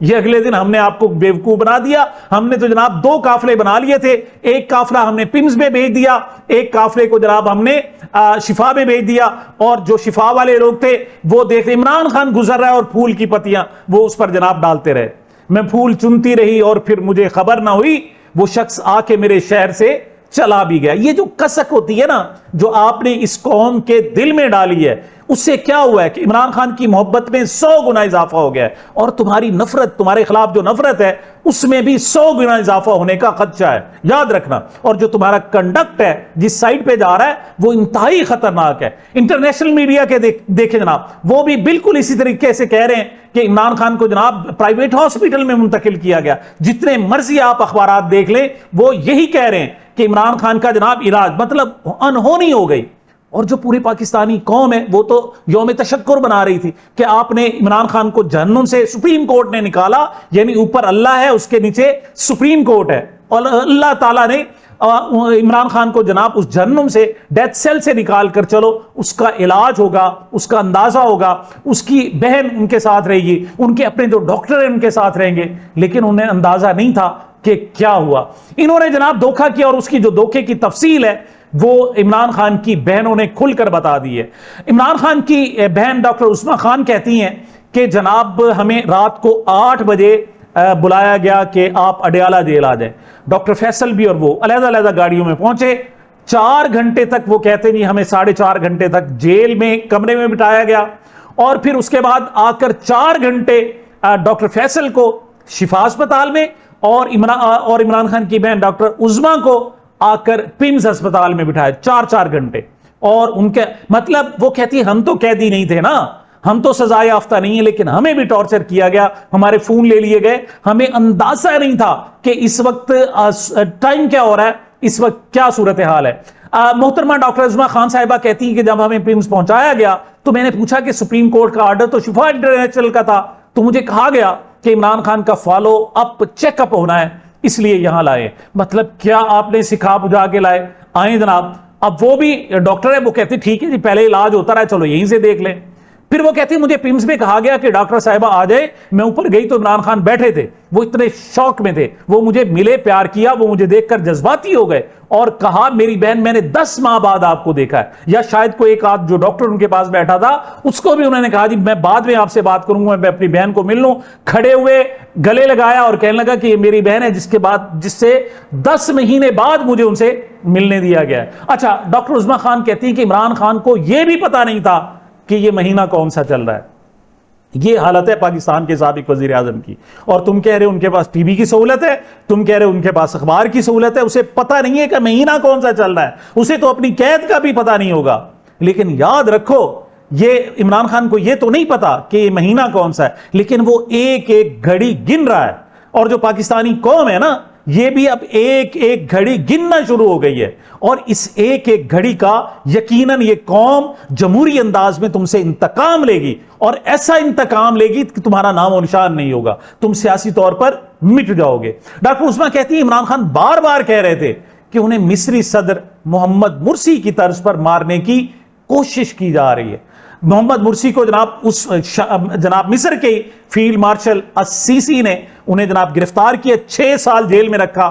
یہ اگلے دن ہم نے آپ کو بیوقوف بنا دیا، ہم نے تو جناب 2 قافلے بنا لیے تھے، ایک قافلہ ہم نے پمز میں بھیج دیا، ایک قافلے کو جناب ہم نے شفا میں بھیج دیا، اور جو شفا والے لوگ تھے وہ دیکھ عمران خان گزر رہا ہے اور پھول کی پتیاں وہ اس پر جناب ڈالتے رہے، میں پھول چنتی رہی اور پھر مجھے خبر نہ ہوئی، وہ شخص آ کے میرے شہر سے چلا بھی گیا۔ یہ جو کسک ہوتی ہے نا جو آپ نے اس قوم کے دل میں ڈالی ہے، اس سے کیا ہوا ہے کہ عمران خان کی محبت میں 100 گنا اضافہ ہو گیا ہے، اور تمہاری نفرت، تمہارے خلاف جو نفرت ہے اس میں بھی 100 گنا اضافہ ہونے کا خدشہ ہے، یاد رکھنا۔ اور جو تمہارا کنڈکٹ ہے جس سائٹ پہ جا رہا ہے وہ انتہائی خطرناک ہے۔ انٹرنیشنل میڈیا کے دیکھیں جناب، وہ بھی بالکل اسی طریقے سے کہہ رہے ہیں کہ عمران خان کو جناب پرائیویٹ ہاسپٹل میں منتقل کیا گیا۔ جتنے مرضی آپ اخبارات دیکھ لیں وہ یہی کہہ رہے ہیں کہ عمران خان کا جناب علاج مطلب انہونی ہو گئی، اور جو پوری پاکستانی قوم ہے وہ تو یوم تشکر بنا رہی تھی کہ آپ نے عمران خان کو جہنم سے سپریم کورٹ نے نکالا، یعنی اوپر اللہ ہے، اس کے نیچے سپریم کورٹ ہے، اور اللہ تعالیٰ نے عمران خان کو جناب اس جہنم سے، ڈیتھ سیل سے نکال کر چلو اس کا علاج ہوگا، اس کا اندازہ ہوگا، اس کی بہن ان کے ساتھ رہے گی، ان کے اپنے جو ڈاکٹر ہیں ان کے ساتھ رہیں گے، لیکن انہیں اندازہ نہیں تھا کہ کیا ہوا۔ انہوں نے جناب دھوکہ کیا، اور اس کی جو دھوکے کی تفصیل ہے وہ عمران خان کی بہنوں نے کھل کر بتا دی ہے۔ عمران خان کی بہن ڈاکٹر عثمہ خان کہتی ہیں کہ جناب ہمیں رات کو 8 بجے بلایا گیا کہ آپ اڈیالہ جیل آ جائیں۔ ڈاکٹر فیصل بھی اور وہ علیحدہ علیحدہ گاڑیوں میں پہنچے، 4 گھنٹے تک وہ کہتے نہیں، ہمیں 4.5 گھنٹے تک جیل میں کمرے میں بٹھایا گیا، اور پھر اس کے بعد آ کر 4 گھنٹے ڈاکٹر فیصل کو شفا اسپتال میں، اور عمران خان کی بہن ڈاکٹر عظمیٰ کو آ کر پمز اسپتال میں بٹھایا 4 گھنٹے۔ اور ان کے مطلب وہ کہتی ہم تو قیدی نہیں تھے نا، ہم تو سزا یافتہ نہیں ہیں، لیکن ہمیں بھی ٹارچر کیا گیا، ہمارے فون لے لیے گئے، ہمیں اندازہ نہیں تھا کہ اس وقت ٹائم کیا ہو رہا ہے، اس وقت کیا صورتحال ہے۔ محترمہ ڈاکٹر عظمیٰ خان صاحبہ کہتی ہیں کہ جب ہمیں پمز پہنچایا گیا تو میں نے پوچھا کہ سپریم کورٹ کا آرڈر تو شفا انٹرنیشنل کا تھا، تو مجھے کہا گیا کہ عمران خان کا فالو اپ چیک اپ ہونا ہے، اس لیے یہاں لائے۔ مطلب کیا آپ نے سکھا بجا کے لائے؟ آئیں جناب۔ اب وہ بھی ڈاکٹر ہے، وہ کہتے ٹھیک ہے جی پہلے علاج ہوتا رہا، چلو یہیں سے دیکھ لیں۔ پھر وہ کہتی مجھے پمز میں کہا گیا کہ ڈاکٹر صاحبہ آ جائے، میں اوپر گئی تو عمران خان بیٹھے تھے، وہ اتنے شوق میں تھے، وہ مجھے ملے، پیار کیا، وہ مجھے دیکھ کر جذباتی ہو گئے اور کہا میری بہن میں نے 10 ماہ بعد آپ کو دیکھا ہے۔ یا شاید کوئی ایک آدھ جو ڈاکٹر ان کے پاس بیٹھا تھا اس کو بھی انہوں نے کہا جی میں بعد میں آپ سے بات کروں گا، میں اپنی بہن کو مل لوں۔ کھڑے ہوئے گلے لگایا اور کہنے لگا کہ یہ میری بہن ہے جس سے 10 مہینے بعد مجھے ان سے ملنے دیا گیا ہے۔ اچھا، ڈاکٹر عظمیٰ خان کہتی ہیں کہ عمران خان کو یہ بھی پتا نہیں تھا کہ یہ مہینہ کون سا چل رہا ہے۔ یہ حالت ہے پاکستان کے سابق وزیر اعظم کی، اور تم کہہ رہے ان کے پاس ٹی وی کی سہولت ہے، تم کہہ رہے ان کے پاس اخبار کی سہولت ہے، اسے پتہ نہیں ہے کہ مہینہ کون سا چل رہا ہے، اسے تو اپنی قید کا بھی پتہ نہیں ہوگا۔ لیکن یاد رکھو یہ عمران خان کو یہ تو نہیں پتا کہ یہ مہینہ کون سا ہے، لیکن وہ ایک ایک گھڑی گن رہا ہے، اور جو پاکستانی قوم ہے نا یہ بھی اب ایک ایک گھڑی گننا شروع ہو گئی ہے، اور اس ایک ایک گھڑی کا یقیناً یہ قوم جمہوری انداز میں تم سے انتقام لے گی، اور ایسا انتقام لے گی کہ تمہارا نام و نشان نہیں ہوگا، تم سیاسی طور پر مٹ جاؤ گے۔ ڈاکٹر عثمیٰ کہتی ہیں عمران خان بار بار کہہ رہے تھے کہ انہیں مصری صدر محمد مرسی کی طرز پر مارنے کی کوشش کی جا رہی ہے۔ محمد مرسی کو جناب مصر کے فیلڈ مارشل السیسی نے انہیں جناب گرفتار کیا، 6 سال جیل میں رکھا،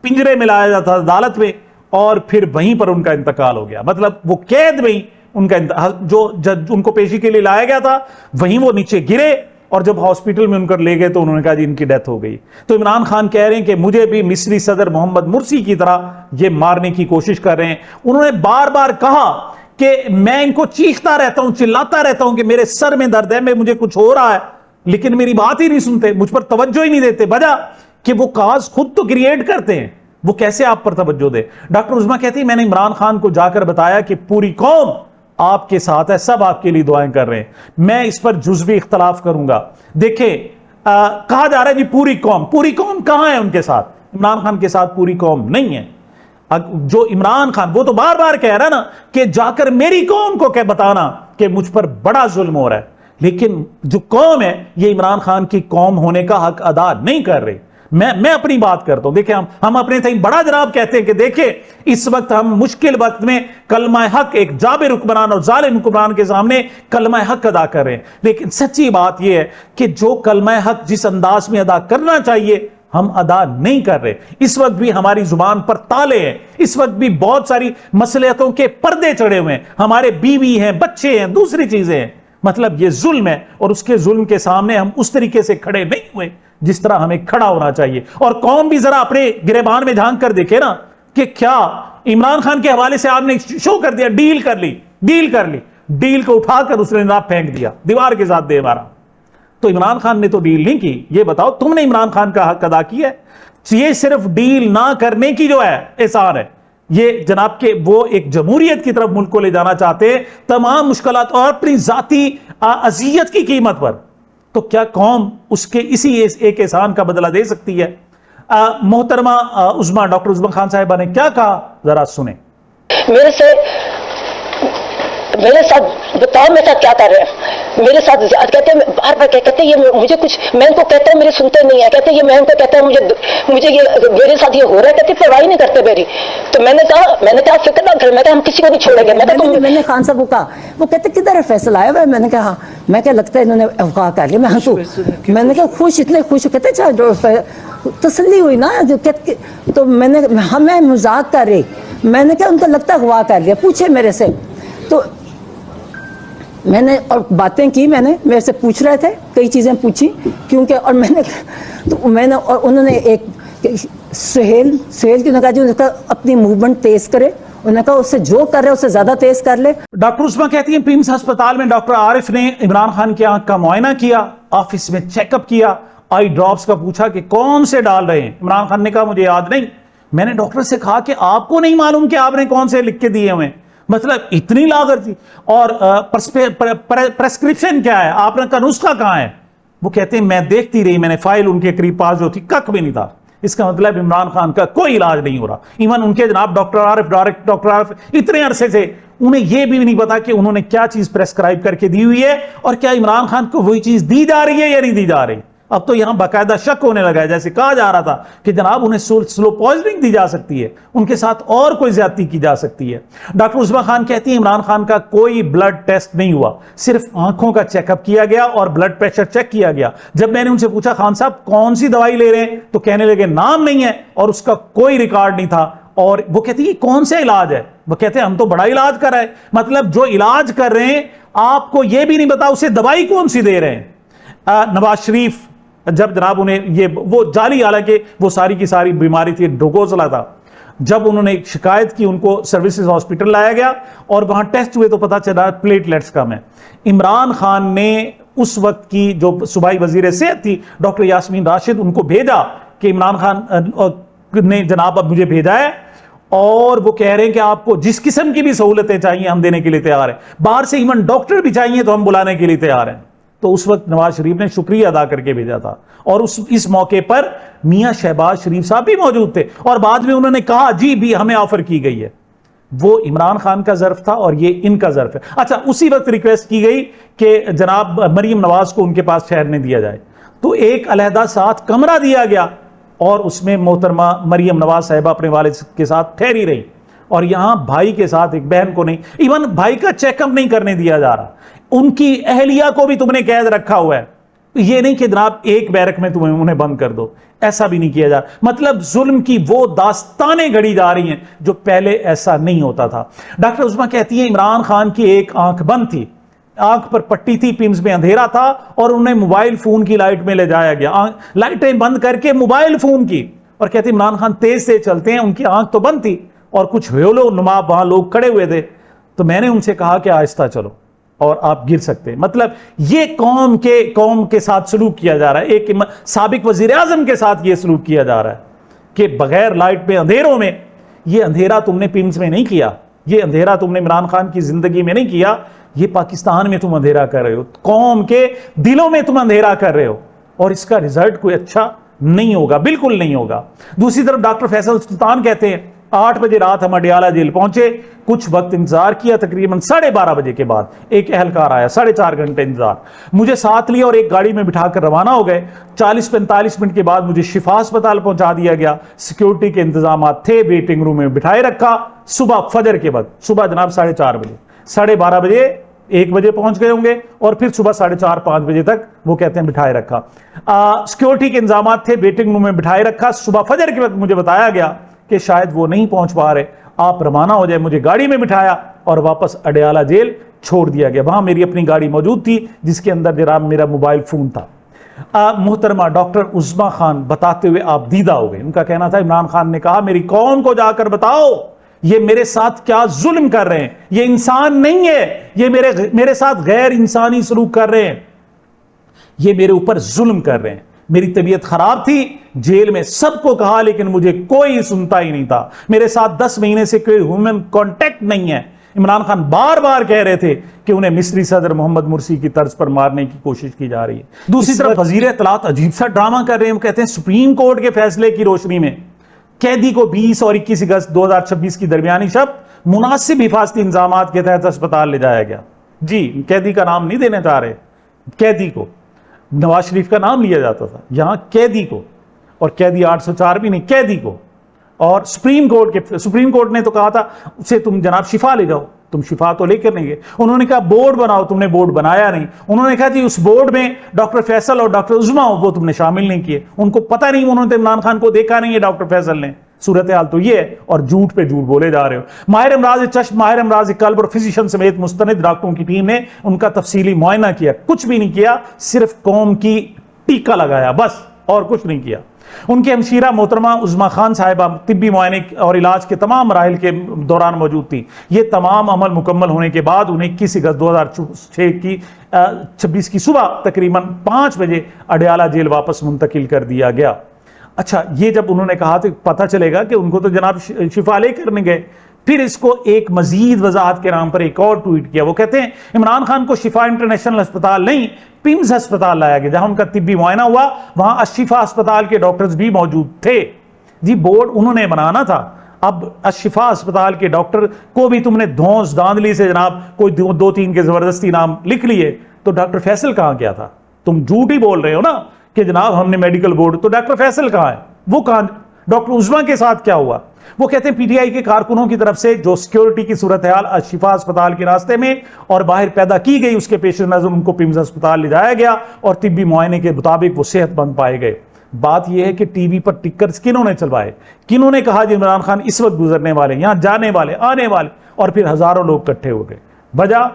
پنجرے میں لایا جاتا عدالت میں، اور پھر وہیں پر ان کا انتقال ہو گیا۔ مطلب وہ قید میں ہی ان کا جو جج ان کو پیشی کے لیے لایا گیا تھا وہیں وہ نیچے گرے، اور جب ہاسپٹل میں ان کو لے گئے تو انہوں نے کہا جی ان کی ڈیتھ ہو گئی۔ تو عمران خان کہہ رہے ہیں کہ مجھے بھی مصری صدر محمد مرسی کی طرح یہ مارنے کی کوشش کر رہے ہیں۔ انہوں نے بار بار کہا کہ میں ان کو چیختا رہتا ہوں، چلاتا رہتا ہوں کہ میرے سر میں درد ہے، مجھے کچھ ہو رہا ہے، لیکن میری بات ہی نہیں سنتے، مجھ پر توجہ ہی نہیں دیتے، وجہ کہ وہ کاز خود تو کریٹ کرتے ہیں، وہ کیسے آپ پر توجہ دے۔ ڈاکٹر عظمیٰ کہتی ہیں میں نے عمران خان کو جا کر بتایا کہ پوری قوم آپ کے ساتھ ہے، سب آپ کے لیے دعائیں کر رہے ہیں، میں اس پر جزوی اختلاف کروں گا۔ دیکھیں کہا جا رہا ہے جی پوری قوم کہاں ہے ان کے ساتھ؟ عمران خان کے ساتھ پوری قوم نہیں ہے۔ جو عمران خان وہ تو بار بار کہہ رہا ہے نا کہ جا کر میری قوم کو کہ بتانا کہ مجھ پر بڑا ظلم ہو رہا ہے، لیکن جو قوم ہے یہ عمران خان کی قوم ہونے کا حق ادا نہیں کر رہی۔ میں اپنی بات کرتا ہوں. دیکھیں ہم اپنے تھیں بڑا جناب کہتے ہیں کہ دیکھیں اس وقت ہم مشکل وقت میں کلمہ حق ایک جابر حکمران اور ظالم حکمران کے سامنے کلمہ حق ادا کر رہے ہیں. لیکن سچی بات یہ ہے کہ جو کلمہ حق جس انداز میں ادا کرنا چاہیے ہم ادا نہیں کر رہے. اس وقت بھی ہماری زبان پر تالے ہیں, اس وقت بھی بہت ساری مصلحتوں کے پردے چڑھے ہوئے ہیں, ہمارے بیوی ہیں, بچے ہیں, دوسری چیزیں ہیں. مطلب یہ ظلم ہے, اور اس کے ظلم کے سامنے ہم اس طریقے سے کھڑے نہیں ہوئے جس طرح ہمیں کھڑا ہونا چاہیے. اور قوم بھی ذرا اپنے گریبان میں جھانک کر دیکھے نا کہ کیا عمران خان کے حوالے سے آپ نے شو کر دیا, ڈیل کر لی, ڈیل کو اٹھا کر اس نے جناب پھینک دیا دیوار کے ساتھ دے مارا. تو عمران خان نے تو ڈیل نہیں کی. یہ بتاؤ تم نے عمران خان کا حق ادا کیا ہے؟ یہ صرف ڈیل نہ کرنے کی جو ہے احسان ہے. یہ جناب کہ وہ ایک جمہوریت کی طرف ملک کو لے جانا چاہتے ہیں تمام مشکلات اور اپنی ذاتی اذیت کی قیمت پر. تو کیا قوم اس کے اسی ایک احسان کا بدلہ دے سکتی ہے؟ محترمہ عظمیٰ ڈاکٹر عظمیٰ خان صاحبہ نے کیا کہا ذرا سنیں. میرے ساتھ بتاؤ میرے ساتھ کیا کر رہے ہیں. میرے ساتھ کہتے ہیں بار بار کہتے ہیں یہ مجھے کچھ, میں ان کو کہتا ہوں میری سنتے نہیں ہے, کہتے ہیں یہ میں ان کو کہتا ہوں مجھے یہ میرے ساتھ یہ ہو رہا ہے, کہتے پرواہ نہیں کرتے میری. تو میں نے کہا فکر نہ کر, میں کہا ہم کسی کو نہیں چھوڑیں گے. میں نے خان صاحب کو کہا, وہ کہتے کدھر ہے فیصلہ آیا ہوا ہے. میں نے کہا میں کیا لگتا ہے انہوں نے افواہ کر لیا. میں ہنسوں, میں نے کہا خوش, اتنے خوش کہتے اچھا تسلی ہوئی نا. تو میں نے ہمیں مذاق کر رہی, میں نے کہا ان کو لگتا ہے اغوا کر لیا, پوچھے میرے سے. تو میں نے اور باتیں کی, میں نے میرے سے پوچھ رہے تھے, کئی چیزیں پوچھی کیونکہ, اور میں نے اور انہوں نے ایک سہیل کی نے کہا جو اپنی موومنٹ تیز کرے, انہوں نے کہا اس سے جو کر رہے اس سے زیادہ تیز کر لے. ڈاکٹر عظمیٰ کہتی ہیں پیمز ہسپتال میں ڈاکٹر عارف نے عمران خان کی آنکھ کا معائنہ کیا, آفس میں چیک اپ کیا, آئی ڈراپس کا پوچھا کہ کون سے ڈال رہے ہیں. عمران خان نے کہا مجھے یاد نہیں. میں نے ڈاکٹر سے کہا کہ آپ کو نہیں معلوم کہ آپ نے کون سے لکھ کے دیے ہوئے, مطلب اتنی لاگت تھی. اور پرسکرپشن کیا ہے, آپ کا نسخہ کہاں ہے؟ وہ کہتے ہیں میں دیکھتی رہی, میں نے فائل ان کے قریب پاس جو تھی کک بھی نہیں تھا. اس کا مطلب عمران خان کا کوئی علاج نہیں ہو رہا. ایون ان کے جناب ڈاکٹر عارف اتنے عرصے سے انہیں یہ بھی نہیں پتا کہ انہوں نے کیا چیز پریسکرائب کر کے دی ہوئی ہے, اور کیا عمران خان کو وہی چیز دی جا رہی ہے یا نہیں دی جا رہی. اب تو یہاں باقاعدہ شک ہونے لگا ہے, جیسے کہا جا رہا تھا کہ جناب انہیں سلو پوائزننگ دی جا سکتی ہے, ان کے ساتھ اور کوئی زیادتی کی جا سکتی ہے. ڈاکٹر عظمیٰ خان کہتی ہیں عمران خان کا کوئی بلڈ ٹیسٹ نہیں ہوا, صرف آنکھوں کا چیک اپ کیا گیا اور بلڈ پریشر چیک کیا گیا. جب میں نے ان سے پوچھا خان صاحب کون سی دوائی لے رہے ہیں, تو کہنے لگے نام نہیں ہے اور اس کا کوئی ریکارڈ نہیں تھا. اور وہ کہتی ہے کون سے علاج ہے, وہ کہتے ہیں ہم تو بڑا علاج کر رہے ہیں. مطلب جو علاج کر رہے ہیں آپ کو یہ بھی نہیں پتا اسے دوائی کون سی دے رہے ہیں. نواز شریف جب جناب انہیں یہ وہ جعلی, حالانکہ وہ ساری کی ساری بیماری تھی, ڈروگوزلا تھا, جب انہوں نے شکایت کی ان کو سروسز ہاسپٹل لایا گیا اور وہاں ٹیسٹ ہوئے تو پتا چلا پلیٹلیٹس کم ہے. عمران خان نے اس وقت کی جو صوبائی وزیر صحت تھی ڈاکٹر یاسمین راشد, ان کو بھیجا کہ عمران خان نے جناب اب مجھے بھیجا ہے اور وہ کہہ رہے ہیں کہ آپ کو جس قسم کی بھی سہولتیں چاہیے ہم دینے کے لیے تیار ہیں, باہر سے ایون ڈاکٹر بھی چاہیے تو ہم بلانے کے لیے تیار ہیں. تو اس وقت نواز شریف نے شکریہ ادا کر کے بھیجا تھا, اور اس موقع پر میاں شہباز شریف صاحب بھی موجود تھے, اور بعد میں انہوں نے کہا جی بھی ہمیں آفر کی گئی ہے. وہ عمران خان کا ظرف تھا اور یہ ان کا ظرف ہے. اچھا اسی وقت ریکویسٹ کی گئی کہ جناب مریم نواز کو ان کے پاس ٹھہرنے دیا جائے, تو ایک علیحدہ ساتھ کمرہ دیا گیا اور اس میں محترمہ مریم نواز صاحبہ اپنے والد کے ساتھ ٹھہری رہی, اور یہاں بھائی کے ساتھ ایک بہن کو نہیں, ایون بھائی کا چیک اپ نہیں کرنے دیا جا رہا. ان کی اہلیہ کو بھی تم نے قید رکھا ہوا ہے, یہ نہیں کہ جناب ایک بیرک میں تمہیں انہیں بند کر دو, ایسا بھی نہیں کیا جا. مطلب ظلم کی وہ داستانیں گھڑی جا رہی ہیں جو پہلے ایسا نہیں ہوتا تھا. ڈاکٹر عظمیٰ کہتی ہیں عمران خان کی ایک آنکھ بند تھی, آنکھ پر پٹی تھی, پیمز میں اندھیرا تھا اور انہیں موبائل فون کی لائٹ میں لے جایا گیا, لائٹیں بند کر کے موبائل فون کی, اور کہتی عمران خان تیز سے چلتے ہیں, ان کی آنکھ تو بند تھی اور کچھ ہیولو نما وہاں لوگ کھڑے ہوئے تھے, تو میں نے ان سے کہا کہ آہستہ چلو اور آپ گر سکتے ہیں. مطلب یہ قوم کے ساتھ سلوک کیا جا رہا ہے, ایک سابق وزیر اعظم کے ساتھ یہ سلوک کیا جا رہا ہے کہ بغیر لائٹ پہ اندھیروں میں. یہ اندھیرا تم نے پیمز میں نہیں کیا, یہ اندھیرا تم نے عمران خان کی زندگی میں نہیں کیا, یہ پاکستان میں تم اندھیرا کر رہے ہو, قوم کے دلوں میں تم اندھیرا کر رہے ہو, اور اس کا رزلٹ کوئی اچھا نہیں ہوگا, بالکل نہیں ہوگا. دوسری طرف ڈاکٹر فیصل سلطان کہتے ہیں 8 بجے رات ہم اڈیالہ جیل پہنچے، کچھ وقت انتظار کیا، تقریباً 12:30 بجے کے بعد ایک اہلکار آیا، 4.5 گھنٹے انتظار، مجھے ساتھ لیا اور ایک گاڑی میں بٹھا کر روانہ ہو گئے۔ 40-45 منٹ کے بعد مجھے شفا ہسپتال پہنچا دیا گیا، سیکیورٹی کے انتظامات تھے، ویٹنگ روم میں بٹھائے رکھا۔ صبح فجر کے وقت، صبح جناب 4:30 بجے، 12:30 بجے 1 بجے پہنچ گئے ہوں گے، اور پھر صبح 4:30-5 بجے تک وہ کہتے ہیں بٹھائے رکھا۔ سیکیورٹی کے انتظامات تھے، ویٹنگ روم میں بٹھائے رکھا۔ صبح فجر کے وقت مجھے بتایا گیا کہ شاید وہ نہیں پہنچ پا رہے، آپ روانہ ہو جائے۔ مجھے گاڑی میں بٹھایا اور واپس اڈیالہ جیل چھوڑ دیا گیا۔ وہاں میری اپنی گاڑی موجود تھی جس کے اندر جناب میرا موبائل فون تھا۔ محترمہ ڈاکٹر عظمیٰ خان بتاتے ہوئے آپ دیدہ ہو گئے۔ ان کا کہنا تھا عمران خان نے کہا میری قوم کو جا کر بتاؤ یہ میرے ساتھ کیا ظلم کر رہے ہیں، یہ انسان نہیں ہے، یہ میرے ساتھ غیر انسانی سلوک کر رہے ہیں، یہ میرے اوپر ظلم کر رہے ہیں۔ میری طبیعت خراب تھی، جیل میں سب کو کہا لیکن مجھے کوئی سنتا ہی نہیں تھا، میرے ساتھ 10 مہینے سے کوئی ہیومن کانٹیکٹ نہیں ہے۔ عمران خان بار بار کہہ رہے تھے کہ انہیں مصری صدر محمد مرسی کی طرز پر مارنے کی کوشش کی جا رہی ہے۔ دوسری طرف وزیر اطلاعات عجیب سا ڈرامہ کر رہے ہیں، وہ کہتے ہیں سپریم کورٹ کے فیصلے کی روشنی میں قیدی کو 20 اور 21 اگست 2026 کی درمیانی شب مناسب حفاظتی انتظامات کے تحت اسپتال لے جایا گیا۔ جی قیدی کا نام نہیں دینا چاہ رہے، قیدی کو نواز شریف کا نام لیا جاتا تھا، یہاں قیدی کو، اور قیدی 804 بھی نہیں، قیدی کو۔ اور سپریم کورٹ نے تو کہا تھا اسے تم جناب شفا لے جاؤ، تم شفا تو لے کر نہیں گئے۔ انہوں نے کہا بورڈ بناؤ، تم نے بورڈ بنایا نہیں۔ انہوں نے کہا جی اس بورڈ میں ڈاکٹر فیصل اور ڈاکٹر عظمیٰ وہ تم نے شامل نہیں کیے، ان کو پتہ نہیں، انہوں نے عمران خان کو دیکھا نہیں ہے ڈاکٹر فیصل نے۔ صورتحال تو یہ ہے، اور جھوٹ پہ جھوٹ بولے جا رہے ہو۔ ماہر امراض چشم، ماہر امراض قلب اور فزیشین سمیت مستند ڈاکٹروں کی ٹیم نے ان کا تفصیلی معائنہ کیا، کچھ بھی نہیں کیا، صرف قوم کی ٹیکہ لگایا بس، اور کچھ نہیں کیا۔ ان کے ہمشیرہ محترمہ عظمیٰ خان صاحبہ طبی معائنے اور علاج کے تمام مراحل کے دوران موجود تھی۔ یہ تمام عمل مکمل ہونے کے بعد انہیں 21 اگست 2026 کی صبح تقریباً 5 بجے اڈیالہ جیل واپس منتقل کر دیا گیا۔ اچھا یہ جب انہوں نے کہا تو پتہ چلے گا کہ ان کو تو جناب شفا لے کرنے گئے۔ پھر اس کو ایک مزید وضاحت کے نام پر ایک اور ٹویٹ کیا، وہ کہتے ہیں عمران خان کو شفا انٹرنیشنل ہسپتال نہیں پمز ہسپتال لایا گیا، جہاں ان کا طبی معائنہ ہوا، وہاں الشفا ہسپتال کے ڈاکٹرز بھی موجود تھے۔ جی بورڈ انہوں نے بنانا تھا، اب الشفا ہسپتال کے ڈاکٹر کو بھی تم نے دھونس داندلی سے جناب کوئی 2-3 کے زبردستی نام لکھ لیے، تو ڈاکٹر فیصل کہاں کیا تھا؟ تم جھوٹ ہی بول رہے ہو نا کہ جناب ہم نے میڈیکل بورڈ، تو ڈاکٹر فیصل کہاں ہے؟ وہ کہاں؟ ڈاکٹر عظمیٰ کے ساتھ کیا ہوا؟ وہ کہتے ہیں پی ٹی آئی کے کارکنوں کی طرف سے جو سیکیورٹی کی صورتحال الشفا اسپتال کے راستے میں اور باہر پیدا کی گئی، اس کے پیش نظر ان کو پمز اسپتال لے جایا گیا اور طبی معائنے کے مطابق وہ صحت مند پائے گئے۔ بات یہ ہے کہ ٹی وی پر ٹکرز کنہوں نے چلوائے، کنہوں نے کہا جی عمران خان اس وقت گزرنے والے، یہاں جانے والے، آنے والے، اور پھر ہزاروں لوگ اکٹھے ہو گئے۔ وجہ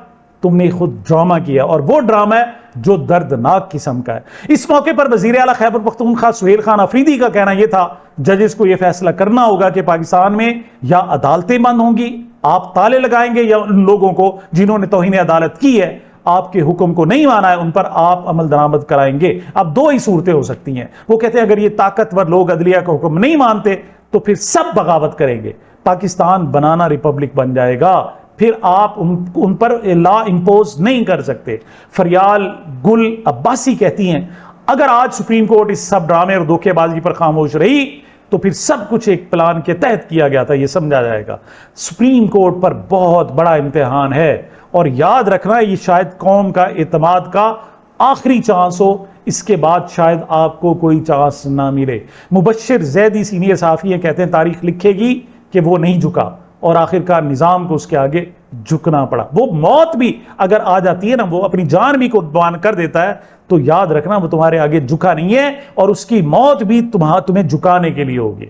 تم نے خود ڈرامہ کیا، اور وہ ڈرامہ ہے جو دردناک قسم کا ہے۔ اس موقع پر وزیر اعلیٰ خیبر پختونخوا سہیل خان آفریدی کا کہنا یہ تھا ججز کو یہ فیصلہ کرنا ہوگا کہ پاکستان میں یا عدالتیں بند ہوں گی، آپ تالے لگائیں گے، یا ان لوگوں کو جنہوں نے توہین عدالت کی ہے، آپ کے حکم کو نہیں مانا ہے، ان پر آپ عمل درآمد کرائیں گے۔ اب 2 ہی صورتیں ہو سکتی ہیں۔ وہ کہتے ہیں اگر یہ طاقتور لوگ عدلیہ کا حکم نہیں مانتے تو پھر سب بغاوت کریں گے، پاکستان بنانا ریپبلک بن جائے گا، پھر آپ ان پر لا امپوز نہیں کر سکتے۔ فریال گل عباسی کہتی ہیں اگر آج سپریم کورٹ اس سب ڈرامے اور دھوکے بازی پر خاموش رہی تو پھر سب کچھ ایک پلان کے تحت کیا گیا تھا، یہ سمجھا جائے گا۔ سپریم کورٹ پر بہت بڑا امتحان ہے، اور یاد رکھنا یہ شاید قوم کا اعتماد کا آخری چانس ہو، اس کے بعد شاید آپ کو کوئی چانس نہ ملے۔ مبشر زیدی سینئر صحافی ہیں، کہتے ہیں تاریخ لکھے گی کہ وہ نہیں جھکا، اور آخرکار نظام کو اس کے آگے جھکنا پڑا۔ وہ موت بھی اگر آ جاتی ہے نا، وہ اپنی جان بھی قربان کر دیتا ہے، تو یاد رکھنا وہ تمہارے آگے جھکا نہیں ہے، اور اس کی موت بھی تمہیں جھکانے کے لیے ہوگی۔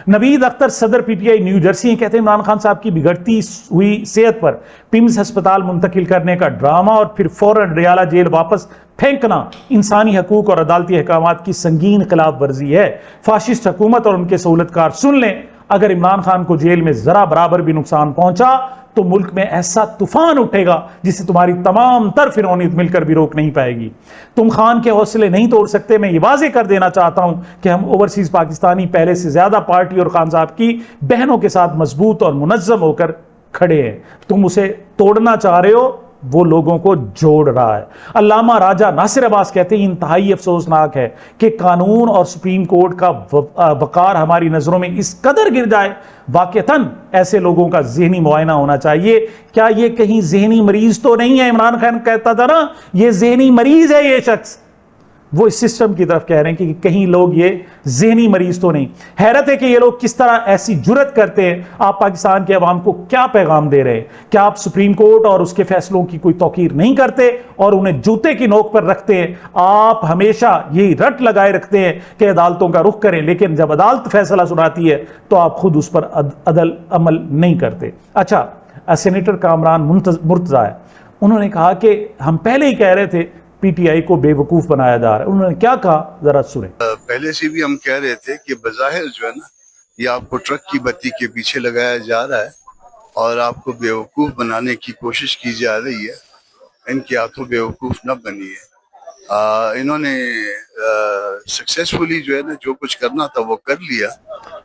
نوید اختر صدر P T I knew Jersey ہیں، کہتے ہیں عمران خان صاحب کی بگڑتی ہوئی صحت پر پمز ہسپتال منتقل کرنے کا ڈرامہ اور پھر فوراً اڈیالہ جیل واپس پھینکنا انسانی حقوق اور عدالتی احکامات کی سنگین خلاف ورزی ہے۔ فاشسٹ حکومت اور ان کے سہولتکار سن لیں، اگر عمران خان کو جیل میں ذرا برابر بھی نقصان پہنچا تو ملک میں ایسا طوفان اٹھے گا جسے تمہاری تمام تر فرعونیت مل کر بھی روک نہیں پائے گی۔ تم خان کے حوصلے نہیں توڑ سکتے۔ میں یہ واضح کر دینا چاہتا ہوں کہ ہم اوورسیز پاکستانی پہلے سے زیادہ پارٹی اور خان صاحب کی بہنوں کے ساتھ مضبوط اور منظم ہو کر کھڑے ہیں۔ تم اسے توڑنا چاہ رہے ہو، وہ لوگوں کو جوڑ رہا ہے۔ علامہ راجہ ناصر عباس کہتے ہیں انتہائی افسوسناک ہے کہ قانون اور سپریم کورٹ کا وقار ہماری نظروں میں اس قدر گر جائے۔ واقعتاً ایسے لوگوں کا ذہنی معائنہ ہونا چاہیے۔ کیا یہ کہیں ذہنی مریض تو نہیں ہے؟ عمران خان کہتا تھا نا یہ ذہنی مریض ہے یہ شخص، وہ اس سسٹم کی طرف کہہ رہے ہیں کہ کہیں لوگ یہ ذہنی مریض تو نہیں۔ حیرت ہے کہ یہ لوگ کس طرح ایسی جرت کرتے ہیں۔ آپ پاکستان کے عوام کو کیا پیغام دے رہے ہیں؟ کیا آپ سپریم کورٹ اور اس کے فیصلوں کی کوئی توقیر نہیں کرتے اور انہیں جوتے کی نوک پر رکھتے ہیں؟ آپ ہمیشہ یہی رٹ لگائے رکھتے ہیں کہ عدالتوں کا رخ کریں، لیکن جب عدالت فیصلہ سناتی ہے تو آپ خود اس پر عمل نہیں کرتے۔ اچھا، سینیٹر کامران مرتضیٰ ہے، انہوں نے کہا کہ ہم پہلے ہی کہہ رہے تھے پی ٹی آئی کو بے وقوف بنایا جا رہا ہے۔ انہوں نے کیا کہا ذرا سنیں۔ پہلے سے بھی ہم کہہ رہے تھے کہ بظاہر جو ہے نا یہ آپ کو ٹرک کی بتی کے پیچھے لگایا جا رہا ہے اور آپ کو بے وقوف بنانے کی کوشش کی جا رہی ہے۔ ان کے ہاتھوں بے وقوف نہ بنیے۔ انہوں نے سکسیسفلی جو ہے نا جو کچھ کرنا تھا وہ کر لیا۔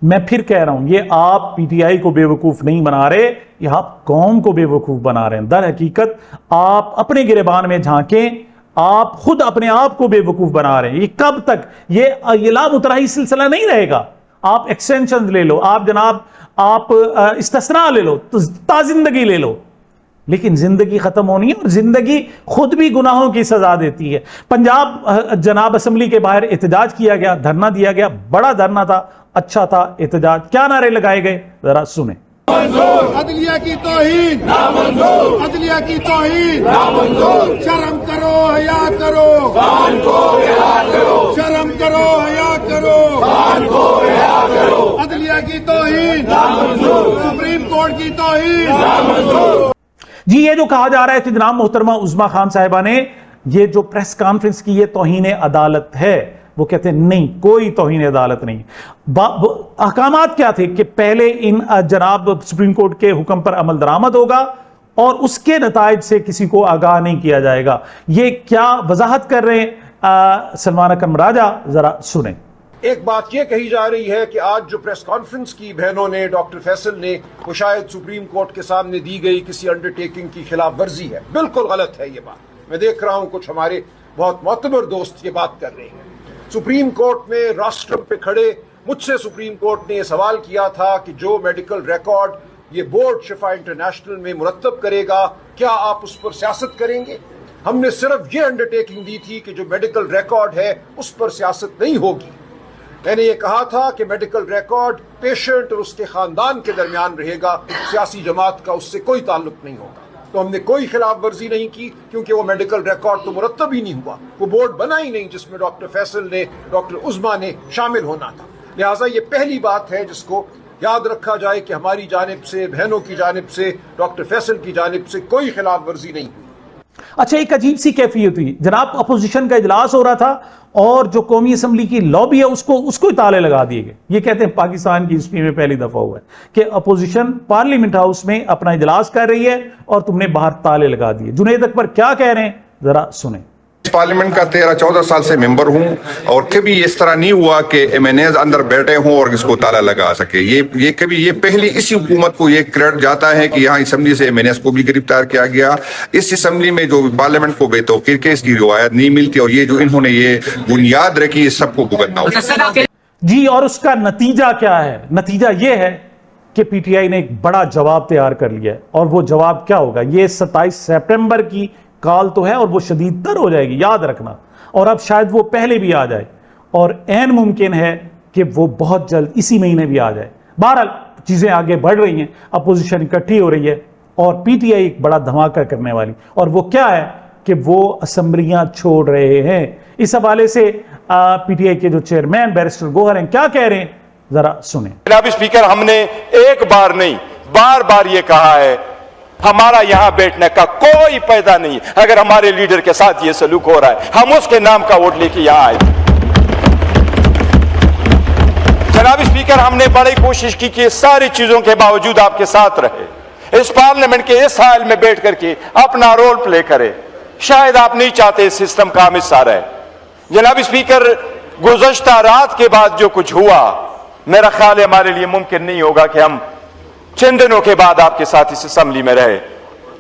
میں پھر کہہ رہا ہوں یہ آپ پی ٹی آئی کو بے وقوف نہیں بنا رہے، یہ آپ قوم کو بے وقوف بنا رہے ہیں۔ در حقیقت آپ اپنے گریبان میں جھانکیں، آپ خود اپنے آپ کو بے وقوف بنا رہے ہیں۔ یہ کب تک یہ لامتراہی سلسلہ نہیں رہے گا؟ آپ ایکسٹینشن لے لو، آپ جناب آپ استثناء لے لو، تا زندگی لے لو، لیکن زندگی ختم ہونی ہے اور زندگی خود بھی گناہوں کی سزا دیتی ہے۔ پنجاب جناب اسمبلی کے باہر احتجاج کیا گیا، دھرنا دیا گیا، بڑا دھرنا تھا، اچھا تھا احتجاج۔ کیا نعرے لگائے گئے ذرا سنیں۔ عدلیہ کی توہین نامنظور، عدلیہ کی توہین نامنظور، شرم کرو حیا کرو، خان کو رہا کرو، شرم کرو حیا کرو، خان کو رہا کرو، عدلیہ کی توہین نامنظور، سپریم کورٹ کی توہین نامنظور۔ جی یہ جو کہا جا رہا ہے کہ جناب محترمہ عظمیٰ خان صاحبہ نے یہ جو پریس کانفرنس کی یہ توہین عدالت ہے، وہ کہتے ہیں نہیں، کوئی توہین عدالت نہیں۔ احکامات کیا تھے کہ پہلے ان جناب سپریم کورٹ کے حکم پر عمل درآمد ہوگا اور اس کے نتائج سے کسی کو آگاہ نہیں کیا جائے گا۔ یہ کیا وضاحت کر رہے ہیں سلمان اکرم راجہ، ذرا سنیں۔ ایک بات یہ کہی جا رہی ہے کہ آج جو پریس کانفرنس کی بہنوں نے، ڈاکٹر فیصل نے، وہ شاید سپریم کورٹ کے سامنے دی گئی کسی انڈرٹیکنگ کی خلاف ورزی ہے۔ بالکل غلط ہے یہ بات۔ میں دیکھ رہا ہوں کچھ ہمارے بہت معتبر دوست یہ بات کر رہے ہیں۔ سپریم کورٹ میں راسٹرم پہ کھڑے مجھ سے سپریم کورٹ نے یہ سوال کیا تھا کہ جو میڈیکل ریکارڈ یہ بورڈ شفا انٹرنیشنل میں مرتب کرے گا کیا آپ اس پر سیاست کریں گے؟ ہم نے صرف یہ انڈرٹیکنگ دی تھی کہ جو میڈیکل ریکارڈ ہے اس پر سیاست نہیں ہوگی۔ میں نے یہ کہا تھا کہ میڈیکل ریکارڈ پیشنٹ اور اس کے خاندان کے درمیان رہے گا، سیاسی جماعت کا اس سے کوئی تعلق نہیں ہوگا۔ تو ہم نے کوئی خلاف ورزی نہیں کی کیونکہ وہ میڈیکل ریکارڈ تو مرتب ہی نہیں ہوا، وہ بورڈ بنا ہی نہیں جس میں ڈاکٹر فیصل نے، ڈاکٹر عظمیٰ نے شامل ہونا تھا۔ لہٰذا یہ پہلی بات ہے جس کو یاد رکھا جائے کہ ہماری جانب سے، بہنوں کی جانب سے، ڈاکٹر فیصل کی جانب سے کوئی خلاف ورزی نہیں ہوئی۔ اچھا، ایک عجیب سی کیفیت ہوئی جناب، اپوزیشن کا اجلاس ہو رہا تھا اور جو قومی اسمبلی کی لابی ہے اس کو ہی تالے لگا دیے گئے۔ یہ کہتے ہیں پاکستان کی ہسٹری میں پہلی دفعہ ہوا ہے کہ اپوزیشن پارلیمنٹ ہاؤس میں اپنا اجلاس کر رہی ہے اور تم نے باہر تالے لگا دیے۔ جنید اکبر کیا کہہ رہے ہیں ذرا سنیں۔ اس پارلیمنٹ کا 13-14 سال سے ممبر ہوں اور کبھی اس طرح نہیں ہوا کہ ایم این ایز اندر بیٹھے ہوں اور اس کو تالا لگا سکے۔ یہ پہلی اسی حکومت کو یہ کریڈٹ جاتا ہے کہ یہاں اسمبلی سے ایم این ایز کو بھی گرفتار کیا گیا۔ اس اسمبلی میں جو پارلیمنٹ کو بے توقیر کے اس کی روایت نہیں ملتی اور یہ جو انہوں نے یہ بنیاد رکھی اس سب کو بھگتنا ہوگا۔ جی اور اس کا نتیجہ کیا ہے؟ نتیجہ یہ ہے کہ پی ٹی آئی نے ایک بڑا جواب تیار کر لیا ہے اور وہ جواب کیا ہوگا؟ یہ 27 سپٹمبر کی کال تو ہے اور وہ شدید تر ہو جائے گی، یاد رکھنا، اور اب شاید وہ پہلے بھی آ جائے اور عین ممکن ہے کہ وہ بہت جلد اسی مہینے بھی آ جائے۔ بہرحال چیزیں آگے بڑھ رہی ہیں، اپوزیشن اکٹھی ہو رہی ہے اور پی ٹی آئی ایک بڑا دھماکہ کرنے والی، اور وہ کیا ہے کہ وہ اسمبلیاں چھوڑ رہے ہیں۔ اس حوالے سے پی ٹی آئی کے جو چیئرمین بیرسٹر گوہر ہیں کیا کہہ رہے ہیں ذرا سنیں۔ جناب اسپیکر، ہم نے ایک بار نہیں بار بار یہ کہا ہے ہمارا یہاں بیٹھنے کا کوئی پیدا نہیں۔ اگر ہمارے لیڈر کے ساتھ یہ سلوک ہو رہا ہے ہم اس کے نام کا ووٹ لے کے یہاں آئے۔ جناب اسپیکر، ہم نے بڑی کوشش کی کہ ساری چیزوں کے باوجود آپ کے ساتھ رہے، اس پارلیمنٹ کے اس حال میں بیٹھ کر کے اپنا رول پلے کرے۔ شاید آپ نہیں چاہتے اس سسٹم کا ہم حصہ رہے۔ جناب اسپیکر، گزشتہ رات کے بعد جو کچھ ہوا میرا خیال ہے ہمارے لیے ممکن نہیں ہوگا کہ ہم چند دنوں کے بعد آپ کے ساتھ اس اسمبلی میں رہے۔